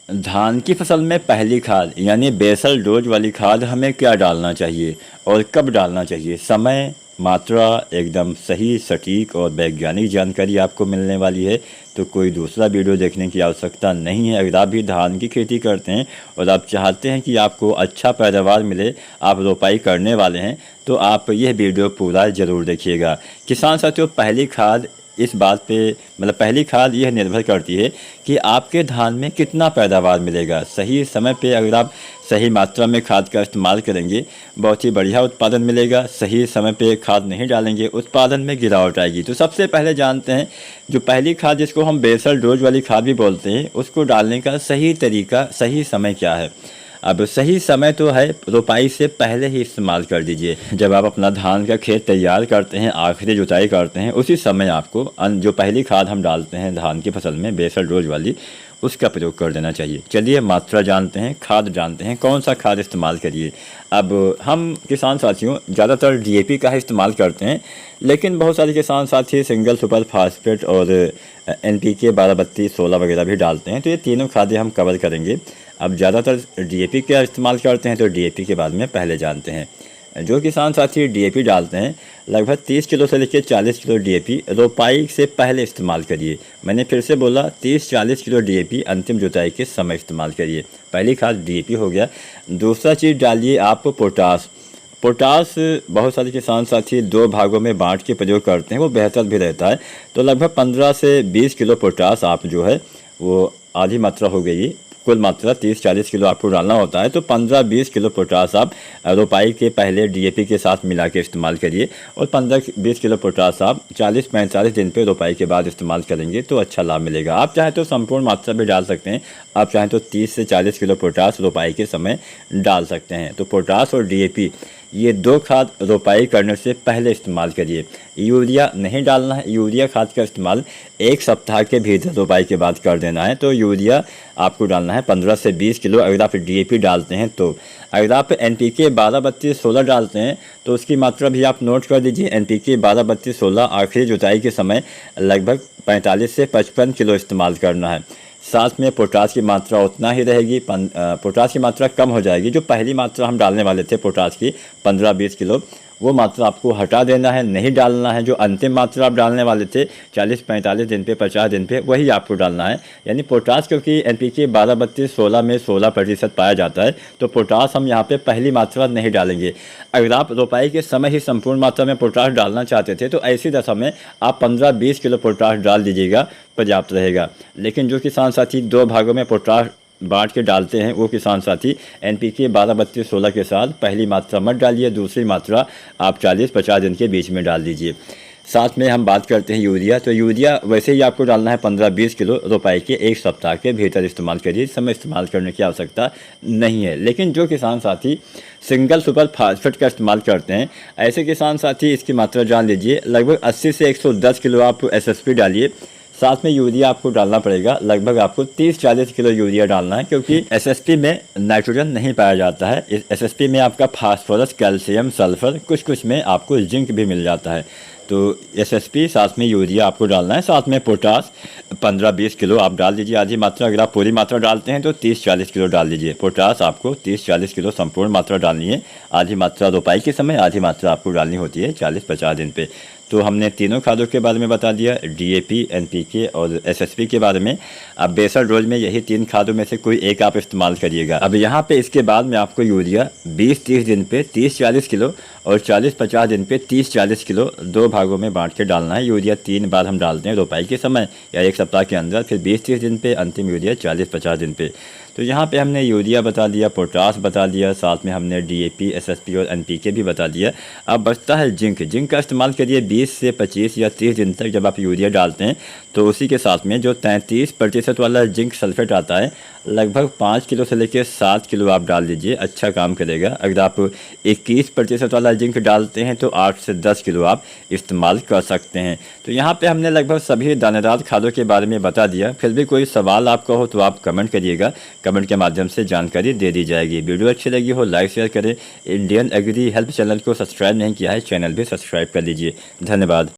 धान की फसल में पहली खाद यानी बेसल डोज वाली खाद हमें क्या डालना चाहिए और कब डालना चाहिए? समय, मात्रा एकदम सही, सटीक और वैज्ञानिक जानकारी आपको मिलने वाली है। तो कोई दूसरा वीडियो देखने की आवश्यकता नहीं है। अगर आप भी धान की खेती करते हैं और आप चाहते हैं कि आपको अच्छा पैदावार मिले, आप रोपाई करने वाले हैं, तो आप यह वीडियो पूरा ज़रूर देखिएगा। किसान साथियों, पहली खाद इस बात पे पहली खाद यह निर्भर करती है कि आपके धान में कितना पैदावार मिलेगा। सही समय पे अगर आप सही मात्रा में खाद का इस्तेमाल करेंगे, बहुत ही बढ़िया उत्पादन मिलेगा। सही समय पे खाद नहीं डालेंगे, उत्पादन में गिरावट आएगी। तो सबसे पहले जानते हैं जो पहली खाद, जिसको हम बेसल डोज वाली खाद भी बोलते हैं, उसको डालने का सही तरीका, सही समय क्या है। अब सही समय तो है रोपाई से पहले ही इस्तेमाल कर दीजिए। जब आप अपना धान का खेत तैयार करते हैं, आखिरी जुताई करते हैं, उसी समय आपको जो पहली खाद हम डालते हैं धान की फसल में बेसल डोज वाली, उसका प्रयोग कर देना चाहिए। चलिए मात्रा जानते हैं, खाद जानते हैं, कौन सा खाद इस्तेमाल करिए। अब हम किसान साथियों ज़्यादातर डीएपी का ही इस्तेमाल करते हैं, लेकिन बहुत सारे किसान साथी सिंगल सुपर फास्फेट और एनपीके 12-32-16 वगैरह भी डालते हैं। तो ये तीनों खादें हम कवर करेंगे। अब ज़्यादातर डीएपी का इस्तेमाल करते हैं, तो डीएपी के बारे में पहले जानते हैं। जो किसान साथी डीएपी डालते हैं, लगभग 30 किलो से लेकर 40 किलो डीएपी रोपाई से पहले इस्तेमाल करिए। मैंने फिर से बोला, 30-40 किलो डीएपी अंतिम जुताई के समय इस्तेमाल करिए। पहली खाद डीएपी हो गया। दूसरा चीज़ डालिए आप पोटास। पोटास बहुत सारे किसान साथी 2 भागों में बांट के प्रयोग करते हैं, वो बेहतर भी रहता है। तो लगभग 15 से 20 किलो पोटास आप जो है वो आधी मात्रा हो गई। कुल मात्रा 30-40 किलो आपको डालना होता है, तो 15-20 किलो पोटास आप रोपाई के पहले डीएपी के साथ मिला के इस्तेमाल करिए। और 15-20 किलो पोटास आप 40-45 दिन पे रोपाई के बाद इस्तेमाल करेंगे तो अच्छा लाभ मिलेगा। आप चाहें तो संपूर्ण मात्रा भी डाल सकते हैं। आप चाहें तो 30 से 40 किलो पोटास रोपाई के समय डाल सकते हैं। तो पोटास और डीएपी, ये 2 खाद रोपाई करने से पहले इस्तेमाल करिए। यूरिया नहीं डालना है। यूरिया खाद का इस्तेमाल 1 सप्ताह के भीतर रोपाई के बाद कर देना है। तो यूरिया आपको डालना है 15 से 20 किलो अगर आप डीएपी डालते हैं। तो अगर आप एनपीके 12-32-16 डालते हैं, तो उसकी मात्रा भी आप नोट कर दीजिए। एनपीके 12-32-16 आखिरी जुताई के समय लगभग 45 से 55 किलो इस्तेमाल करना है। साथ में पोटास की मात्रा उतना ही रहेगी, पोटास की मात्रा कम हो जाएगी। जो पहली मात्रा हम डालने वाले थे पोटास की 15-20 किलो, वो मात्रा आपको हटा देना है, नहीं डालना है। जो अंतिम मात्रा आप डालने वाले थे 40-45 दिन पे, 50 दिन पे, वही आपको डालना है। यानी पोटास, क्योंकि एनपीके 12-32-16 में 16% पाया जाता है, तो पोटास हम यहाँ पे पहली मात्रा नहीं डालेंगे। अगर आप रोपाई के समय ही संपूर्ण मात्रा में पोटास डालना चाहते थे, तो ऐसी दशा में आप 15-20 किलो पोटास डाल दीजिएगा, पर्याप्त रहेगा। लेकिन जो किसान साथी 2 भागों में पोटास बांट के डालते हैं, वो किसान साथी एनपीके 12-32-16 के साथ पहली मात्रा मत डालिए, दूसरी मात्रा आप 40-50 दिन के बीच में डाल दीजिए। साथ में हम बात करते हैं यूरिया। तो यूरिया वैसे ही आपको डालना है 15-20 किलो रोपाई के 1 सप्ताह के भीतर इस्तेमाल करिए। इस समय इस्तेमाल करने की आवश्यकता नहीं है। लेकिन जो किसान साथी सिंगल सुपर फास्फेट का इस्तेमाल करते हैं, ऐसे किसान साथी इसकी मात्रा जान लीजिए। लगभग 80 से 110 किलो आप एसएसपी डालिए। साथ में यूरिया आपको डालना पड़ेगा। लगभग आपको 30-40 किलो यूरिया डालना है, क्योंकि एसएसपी में नाइट्रोजन नहीं पाया जाता है। इस एसएसपी में आपका फास्फोरस, कैल्शियम, सल्फर, कुछ में आपको जिंक भी मिल जाता है। तो एसएसपी साथ में यूरिया आपको डालना है। साथ में पोटास 15-20 किलो आप डाल दीजिए, आधी मात्रा। अगर आप पूरी मात्रा डालते हैं तो 30-40 किलो डाल दीजिए। पोटास आपको 30-40 किलो संपूर्ण मात्रा डालनी है। आधी मात्रा रोपाई के समय, आधी मात्रा आपको डालनी होती है 40-50 दिन पे। तो हमने तीनों खादों के बारे में बता दिया, डीएपी, एनपीके और एसएसपी के बारे में। अब बेसल डोज में यही 3 खादों में से कोई एक आप इस्तेमाल करिएगा। अब यहाँ पे इसके बाद में आपको यूरिया 20-30 दिन पे 30-40 किलो और 40-50 दिन पे 30-40 किलो 2 भागों में बांट के डालना है। यूरिया 3 बार हम डालते हैं रोपाई के समय या 1 सप्ताह के अंदर, फिर 20-30 दिन पे, अंतिम यूरिया 40-50 दिन पे। तो यहाँ पे हमने यूरिया बता दिया, पोटास बता दिया, साथ में हमने डीएपी, एसएसपी और एनपीके भी बता दिया। अब बचता है जिंक। जिंक का इस्तेमाल करिए 20 से 25 या 30 दिन तक। जब आप यूरिया डालते हैं तो उसी के साथ में जो 33% वाला जिंक सल्फेट आता है, लगभग 5 किलो से लेकर 7 किलो आप डाल दीजिए, अच्छा काम करेगा। अगर आप 21% वाला जिंक डालते हैं तो 8 से 10 किलो आप इस्तेमाल कर सकते हैं। तो यहाँ पे हमने लगभग सभी दानेदार खादों के बारे में बता दिया। फिर भी कोई सवाल आपका हो तो आप कमेंट करिएगा, कमेंट के माध्यम से जानकारी दे दी जाएगी। वीडियो अच्छी लगी हो लाइक शेयर करें। इंडियन एग्री हेल्प चैनल को सब्सक्राइब नहीं किया है, चैनल भी सब्सक्राइब कर लीजिए। धन्यवाद।